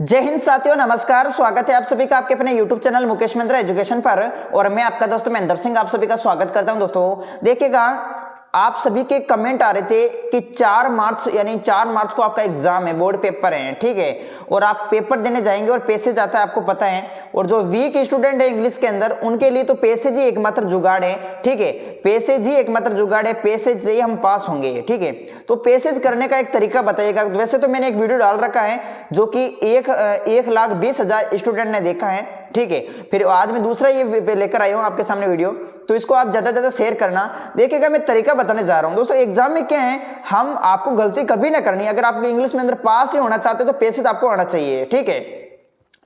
जय हिंद साथियों, नमस्कार। स्वागत है आप सभी का आपके अपने YouTube channel Mukesh Mahindra education पर। और मैं आपका दोस्त महेंद्र सिंह आप सभी का स्वागत करता हूं। दोस्तों देखिएगा, आप सभी के कमेंट आ रहे थे कि 4 मार्च यानी 4 मार्च को आपका एग्जाम है, बोर्ड पेपर है, ठीक है, और आप पेपर देने जाएंगे और पैसेज आता है, आपको पता है। और जो वीक स्टूडेंट है इंग्लिश के अंदर, उनके लिए तो पैसेज ही एकमात्र जुगाड़ है, ठीक है, पैसेज ही एकमात्र जुगाड़ है, पैसेज से ही हम पास होंगे, ठीक है। तो पैसेज करने का एक तरीका बताइएगा। वैसे तो मैंने एक वीडियो डाल रखा है जो कि 1,20,000 स्टूडेंट ने देखा है, ठीक है। फिर आज मैं दूसरा ये लेकर आया हूं आपके सामने वीडियो, तो इसको आप ज्यादा से ज्यादा शेयर करना। देखिएगा, मैं तरीका बताने जा रहा हूं दोस्तों। एग्जाम में क्या है, हम आपको गलती कभी ना करनी है। अगर आप इंग्लिश में अंदर पास ही होना चाहते हो तो पैसेज आपको आना चाहिए, ठीक है।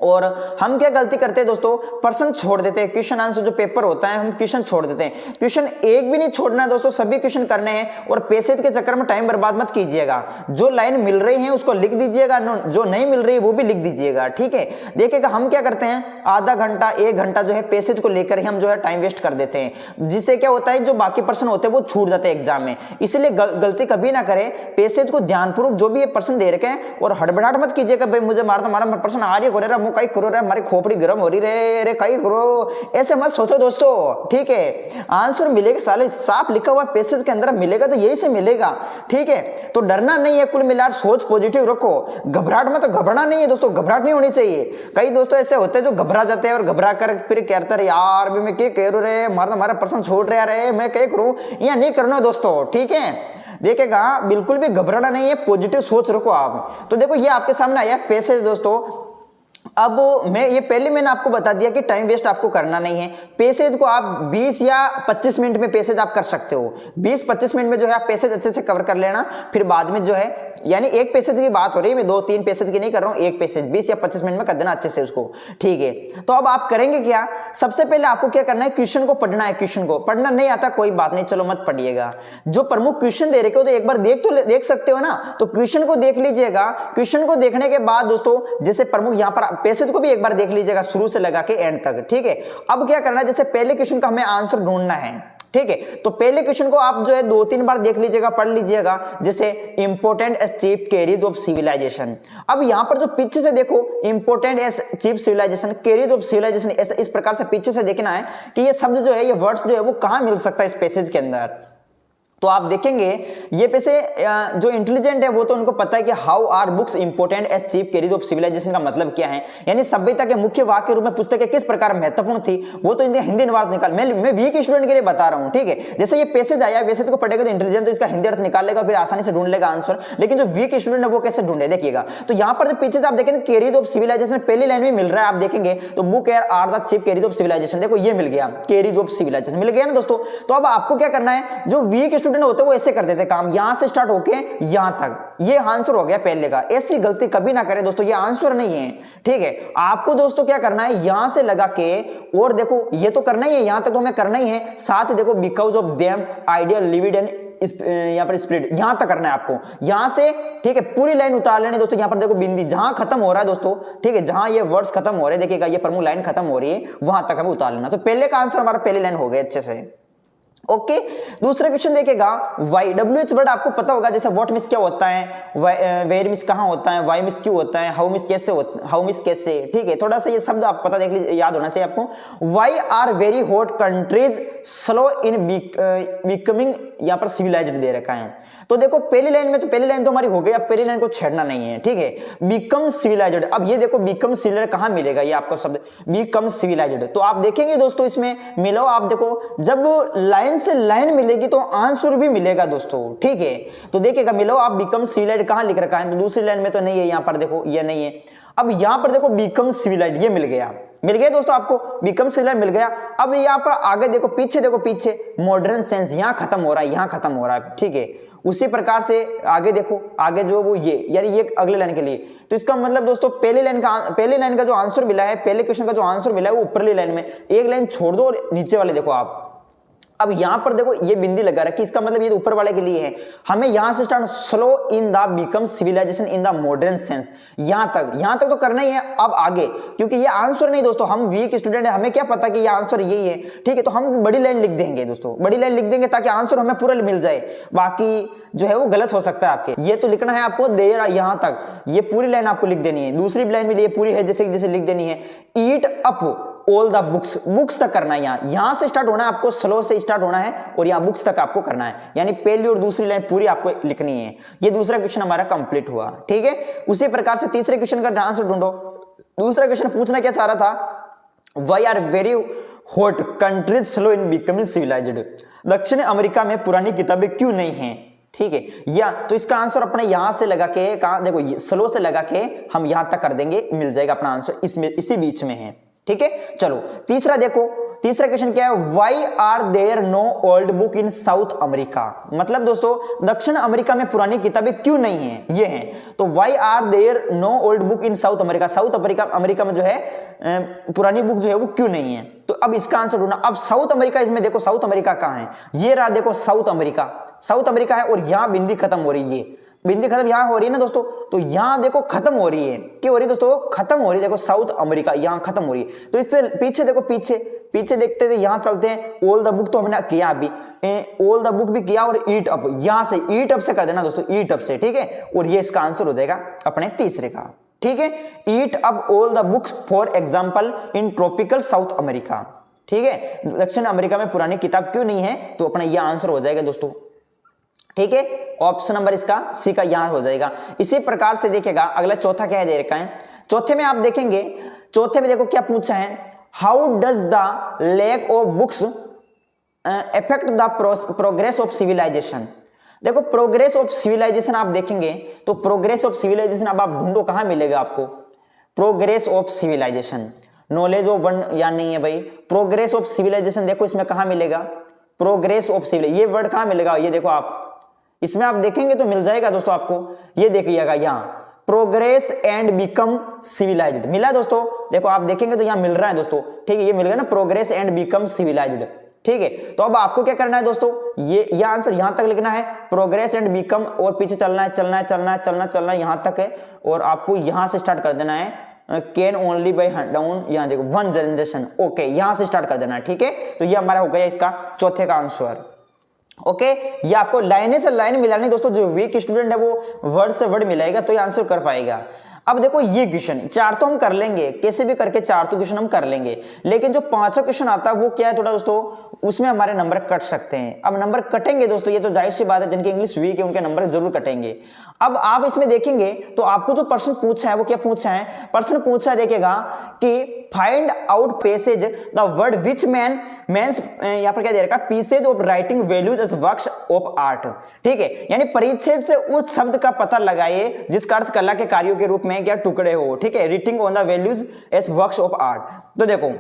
और हम क्या गलती करते हैं दोस्तों, पर्सन छोड़ देते हैं। क्वेश्चन आंसर जो पेपर होता है, हम क्वेश्चन छोड़ देते हैं। क्वेश्चन एक भी नहीं छोड़ना है दोस्तों, सभी क्वेश्चन करने हैं। और पैसेज के चक्कर में टाइम बर्बाद मत कीजिएगा। जो लाइन मिल रही है उसको लिख दीजिएगा, जो नहीं मिल रही है वो भी लिख दीजिएगा, ठीक है। देखिएगा, हम क्या करते हैं, आधा घंटा 1 घंटा जो है पैसेज को लेकर ही हम जो है टाइम वेस्ट कर देते हैं, जिससे क्या होता है, जो बाकी पर्सन होते हैं वो छूट जाते हैं एग्जाम में। इसलिए गलती कभी ना करें, पैसेज को ध्यानपूर्वक जो भी ये पर्सन दे रखे हैं, और हड़बड़ाहट मत कीजिएगा, भाई मुझे मार हमारा पर्सन आ रही है, कई करो रे, हमारी खोपड़ी गर्म हो रही रे कई करो, ऐसे मत सोचो दोस्तों, ठीक है। आंसर मिलेगा, साले साफ लिखा हुआ पैसेज के अंदर मिलेगा तो यही से मिलेगा, ठीक है। तो डरना नहीं है, कुल मिलाकर सोच पॉजिटिव रखो। घबराहट में तो घबराना नहीं है दोस्तों, घबराहट नहीं होनी चाहिए। कई दोस्तों ऐसे होते हैं जो घबरा जाते हैं और घबरा कर फिर कहते हैं, यार भी मैं क्या कह रहा रे, हमारा पर्सन छोड़ रहा है, मैं क्या करूं। यह नहीं करना दोस्तों, ठीक है। देखिएगा, बिल्कुल भी घबराना नहीं है, पॉजिटिव सोच रखो आप। तो देखो, ये आपके सामने आया पैसेज दोस्तों। अब मैंने आपको बता दिया कि टाइम वेस्ट आपको करना नहीं है। पैसेज को आप 20 या 25 मिनट में पैसेज आप कर सकते हो। 20-25 मिनट में जो है आप पैसेज अच्छे से कवर कर लेना। फिर बाद में जो है, यानी एक पैसेज की बात हो रही है, मैं 2-3 पैसेज की नहीं कर रहा हूं, एक पैसेज 20 या 25 मिनट में कर देना अच्छे से उसको, ठीक है। तो अब आप करेंगे क्या, सबसे पहले आपको क्या करना है, क्वेश्चन को पढ़ना है। क्वेश्चन को पढ़ना नहीं आता कोई बात नहीं, चलो मत पढ़िएगा। जो प्रमुख क्वेश्चन दे रखे हो तो एक बार देख सकते हो ना, तो क्वेश्चन को देख लीजिएगा। क्वेश्चन को देखने के बाद दोस्तों, जैसे प्रमुख यहाँ पर पैसेज को भी एक बार देख लीजिएगा, शुरू से लगा के एंड तक, ठीक है। अब क्या करना है, जैसे पहले क्वेश्चन का हमें आंसर ढूंढना है, ठीक है। तो पहले क्वेश्चन को आप जो है 2-3 बार देख लीजिएगा, पढ़ लीजिएगा। जैसे important as chief carriers of civilisation. अब यहां पर जो पीछे से देखो, important as chief civilisation, carriers of civilisation, इस प्रकार से पीछे से देखना है कि ये शब्द जो है, ये वर्ड्स जो है वो कहां मिल सकता है इस पैसेज के अंदर। तो आप देखेंगे, ये पैसे जो इंटेलिजेंट है वो तो उनको पता है कि how are books important as chief carriers of civilisation का मतलब क्या है, यानी सभ्यता के मुख्य वाक्य रूप में पुस्तकें किस प्रकार महत्वपूर्ण थी, वो तो इनके हिंदी अनुवाद निकाल। मैं वीक स्टूडेंट के लिए बता रहा हूं, ठीक है। जैसे ये पैसेज आया, वैसे तो पढ़ेगा तो इंटेलिजेंट तो इसका हिंदी अर्थ निकाल लेगा, फिर आसानी से ढूंढ लेगा आंसर। लेकिन जो वीक स्टूडेंट है वो कैसे ढूंढे, देखिएगा। तो यहां पर जो पीछे से आप देखेंगे कैरीज ऑफ सिविलाइजेशन पहली लाइन में मिल रहा है, आप देखेंगे तो book are the chief carriers of civilisation, देखो ये मिल गया, कैरीज ऑफ सिविलाइजेशन मिल गया ना दोस्तों। तो अब आपको क्या करना है, जो वीक स्टूडेंट होते हैं वो ऐसे करते थे काम, यहां से स्टार्ट होके यहां तक, ये आंसर हो गया पहले का। ऐसी गलती कभी ना करें दोस्तों, ये आंसर नहीं है, ठीक है। आपको दोस्तों क्या करना है, यहां से लगा के, और देखो ये तो करना ही है, यहां तक तो हमें करना ही है। साथ ही देखो, because of them idea levied and यहां पर स्प्लिट, यहां तक करना है आपको, यहां से, ठीक है। पूरी लाइन उतार लेनी दोस्तों। यहां पर देखो बिंदी जहां खत्म हो रहा है दोस्तों, ठीक है, जहां ये वर्ड्स खत्म हो रहे हैं, देखिएगा ये प्रमुख लाइन खत्म हो रही है, वहां तक हमें उतार लेना। तो पहले का आंसर हमारा पहली लाइन हो गया अच्छे से, ओके। दूसरा क्वेश्चन देखिएगा, वाई, WH वर्ड आपको पता होगा, जैसे व्हाट मिस क्या होता है, वेयर मिस कहां होता है, वाई मिस क्यों होता है, हाउ मिस कैसे होता, हाउ मिस कैसे, ठीक है। थोड़ा सा ये शब्द आप पता देख लीजिए, याद होना चाहिए आपको। Why are very hot countries slow in becoming, यहां पर सिविलाइज्ड दे रखा है। तो देखो पहली लाइन में, तो पहली लाइन तो हमारी हो गई, अब पहली लाइन को छेड़ना नहीं है, ठीक है। बिकम सिविलाइज्ड, अब ये देखो बिकम सिविलाइज्ड कहां मिलेगा, ये आपका शब्द बिकम सिविलाइज्ड। तो आप देखेंगे दोस्तों, इसमें मिलो, आप देखो जब लाइन से लाइन मिलेगी तो आंसर भी मिलेगा दोस्तों, ठीक है। तो देखिएगा, मिलो आप बिकम सिविलाइज्ड कहां लिख रखा है, तो दूसरी लाइन में तो नहीं है, यहां पर देखो ये नहीं है। अब यहां पर देखो बिकम सिविलाइज्ड, ये मिल गया दोस्तों, आपको बिकम सिविलाइज्ड मिल गया। अब यहां पर आगे देखो, पीछे देखो, पीछे मॉडर्न सेंस, यहां खत्म हो रहा है, यहां खत्म हो रहा है, ठीक है। उसी प्रकार से आगे देखो, आगे जो वो ये, यानी ये अगले लाइन के लिए। तो इसका मतलब दोस्तों, पहली लाइन का जो आंसर मिला है, पहले क्वेश्चन का जो आंसर मिला है वो ऊपरली लाइन में, एक लाइन छोड़ दो और नीचे वाले देखो आप, अब यहां पर देखो ये बिंदी लगा रखी, इसका मतलब ये ऊपर वाले के लिए है। हमें यहां से start, slow in the become civilisation in the modern sense, यहां तक तो करना ही है। अब आगे, क्योंकि ये आंसर नहीं दोस्तों, हम वीक स्टूडेंट है, हमें क्या पता कि ये आंसर यही है, ठीक है। तो हम बड़ी लाइन लिख देंगे दोस्तों, बड़ी लाइन लिख देंगे ताकि आंसर हमें पूरा मिल जाए, बाकी जो है वो गलत हो सकता है आपके। ये तो लिखना है आपको देर यहां तक, ये पूरी लाइन आपको लिख देनी है। दूसरी लाइन भी ये पूरी है जैसे जैसे लिख देनी है, ईट up all the books, books तक करना है। यहां से स्टार्ट होना है आपको, स्लो से स्टार्ट होना है और यहां बुक्स तक आपको करना है, यानी पहली और दूसरी लाइन पूरी आपको लिखनी है। ये दूसरा क्वेश्चन हमारा कंप्लीट हुआ, ठीक है। उसी प्रकार से तीसरे क्वेश्चन का आंसर ढूंढो। दूसरा क्वेश्चन पूछना क्या चाह रहा था, why are very hot countries slow in becoming civilised, दक्षिण अमेरिका में पुरानी किताबें क्यों नहीं है, ठीक है। या तो इसका आंसर अपने यहां से लगा के, कहां देखो स्लो से लगा के हम यहां तक कर देंगे, मिल जाएगा अपना आंसर, इसमें इसी बीच में है, ठीक है। चलो तीसरा देखो, तीसरा क्वेश्चन क्या है, why are there no old book in South America, मतलब दोस्तों दक्षिण अमेरिका में पुरानी किताबें क्यों नहीं है, ये है। तो why are there no old book in South America, South America में जो है पुरानी बुक जो है वो क्यों नहीं है। तो अब इसका आंसर ढूंढना। अब साउथ अमेरिका, इसमें देखो साउथ अमेरिका कहां है, ये रहा देखो साउथ अमेरिका है, और यहां बिंदी खत्म हो रही है, बिंदी खत्म यहां हो रही है ना दोस्तों, तो यहां देखो खत्म हो रही है, क्या हो रही है दोस्तों, खत्म हो रही है। देखो साउथ अमेरिका यहां खत्म हो रही है, तो इससे पीछे देखो, पीछे देखते थे, यहां चलते हैं। ऑल द बुक तो हमने किया अभी, ऑल द बुक भी किया, और ईट अप, यहां से ईट अप से कर देना दोस्तों, ईट अप से, ठीक है। और ये इसका आंसर हो जाएगा अपने तीसरे का, ठीक है। ईट up all the books for example in tropical south America, ठीक है। दक्षिण अमेरिका में पुरानी किताब क्यों नहीं है, तो अपना यह आंसर हो जाएगा दोस्तों, ठीक है। ऑप्शन नंबर इसका सी का यहां हो जाएगा। इसी प्रकार से देखिएगा अगला चौथा क्या है दे रखा है। चौथे में आप देखेंगे, चौथे में देखो क्या पूछा है, how does the lack of books affect the progress of civilisation. देखो प्रोग्रेस ऑफ सिविलाइजेशन आप देखेंगे तो प्रोग्रेस ऑफ सिविलाइजेशन अब आप ढूंढो कहां मिलेगा आपको, progress of civilisation, knowledge of one या नहीं है भाई, प्रोग्रेस ऑफ सिविलाइजेशन देखो इसमें कहां मिलेगा, प्रोग्रेस ऑफ सिविलाइजेशन, ये वर्ड कहां मिलेगा, ये देखो आप इसमें आप देखेंगे तो मिल जाएगा दोस्तों आपको, ये देखिएगा यहां प्रोग्रेस एंड बिकम सिविलाइज्ड मिला दोस्तों, देखो आप देखेंगे तो यहां मिल रहा है दोस्तों, ठीक है, ये मिल गया ना प्रोग्रेस एंड बिकम सिविलाइज्ड, ठीक है। तो अब आपको क्या करना है दोस्तों, ये आंसर यहां तक लिखना है, प्रोग्रेस एंड बिकम, और पीछे चलना है यहां तक है, और आपको यहां से स्टार्ट कर देना है, कैन ओनली बाय डाउन, यहां देखो वन जनरेशन, ओके, यहां से स्टार्ट कर देना है, ठीक है। तो ये हमारा हो गया इसका चौथे का आंसर, ओके। ये आपको लाइन से लाइन मिलानी दोस्तों, जो वीक स्टूडेंट है वो वर्ड से वर्ड मिलाएगा तो ये आंसर कर पाएगा। अब देखो ये क्वेश्चन चार तो हम कर लेंगे, कैसे भी करके चार तो क्वेश्चन हम कर लेंगे, लेकिन जो पांचवा क्वेश्चन आता है वो क्या है थोड़ा दोस्तों, उसमें हमारे नंबर कट सकते हैं। अब नंबर कटेंगे दोस्तों, ये तो जाहिर सी बात है, जिनकी इंग्लिश वीक है उनके नंबर जरूर कटेंगे। अब आप इसमें देखेंगे तो आपको जो प्रश्न पूछा है वो क्या पूछा है, प्रश्न पूछा है देखिएगा कि find out passage the word which means यहां पर क्या दे रखा है, pieces of writing values as works of art, ठीक है, यानी परिच्छेद से उस शब्द का पता लगाइए जिसका अर्थ कला के कार्यों के रूप में क्या टुकड़े हो, ठीक है, writing on the values as works of art. तो देखो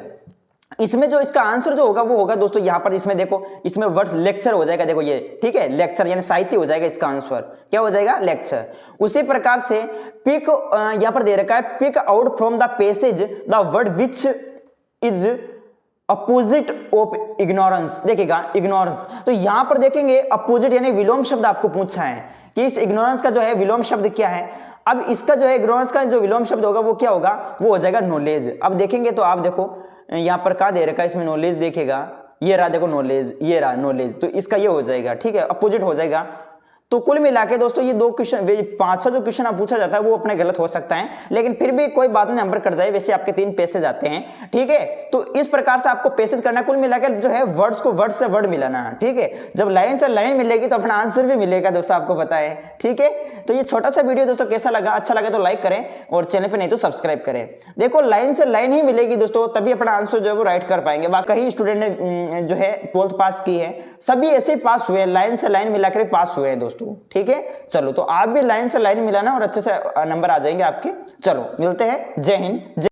इसमें जो इसका आंसर जो होगा वो होगा दोस्तों यहां पर, इसमें देखो इसमें वर्ड लेक्चर हो जाएगा, देखो ये, ठीक है, लेक्चर यानी साहित्य हो जाएगा, इसका आंसर क्या हो जाएगा, लेक्चर। उसी प्रकार से पिक यहां पर दे रखा है, pick out from the passage the word which is opposite of ignorance, देखिएगा इग्नोरेंस, तो यहां पर देखेंगे अपोजिट यानी विलोम शब्द आपको पूछा है कि इस इग्नोरेंस का जो है विलोम शब्द क्या है। अब इसका जो है इग्नोरेंस का जो विलोम शब्द होगा वो क्या होगा, वो हो जाएगा नॉलेज। अब देखेंगे तो आप देखो यहां पर क्या दे रखा है, इसमें नॉलेज देखिएगा, ये रहा देखो नॉलेज, ये रहा नॉलेज, तो इसका ये हो जाएगा, ठीक है, अपोजिट हो जाएगा। तो कुल मिला के दोस्तों ये दो क्वेश्चन, पांचवा जो क्वेश्चन आप पूछा जाता है वो अपने गलत हो सकता है, लेकिन फिर भी कोई बात नहीं, नंबर कट जाए, वैसे आपके 3 पैसेज आते हैं, ठीक है। तो इस प्रकार से आपको पैसेज करना, कुल मिलाकर जो है वर्ड्स को वर्ड से वर्ड मिलाना है, ठीक है। जब लाइन से लाइन मिलेगी तो अपना आंसर भी मिलेगा दोस्तों, आपको पता है, ठीक है। तो ये छोटा सा वीडियो दोस्तों कैसा लगा, अच्छा लगा तो लाइक करें और चैनल पे नहीं तो सब्सक्राइब करें। देखो लाइन से लाइन ही मिलेगी दोस्तों, तभी अपना आंसर जो है वो राइट कर पाएंगे। कई स्टूडेंट ने जो है 12th पास की है, सभी ऐसे पास हुए, लाइन से लाइन मिलाकर पास हुए हैं दोस्तों, ठीक है। चलो तो आप भी लाइन से लाइन मिलाना और अच्छे से नंबर आ जाएंगे आपके। चलो मिलते हैं, जय हिंद।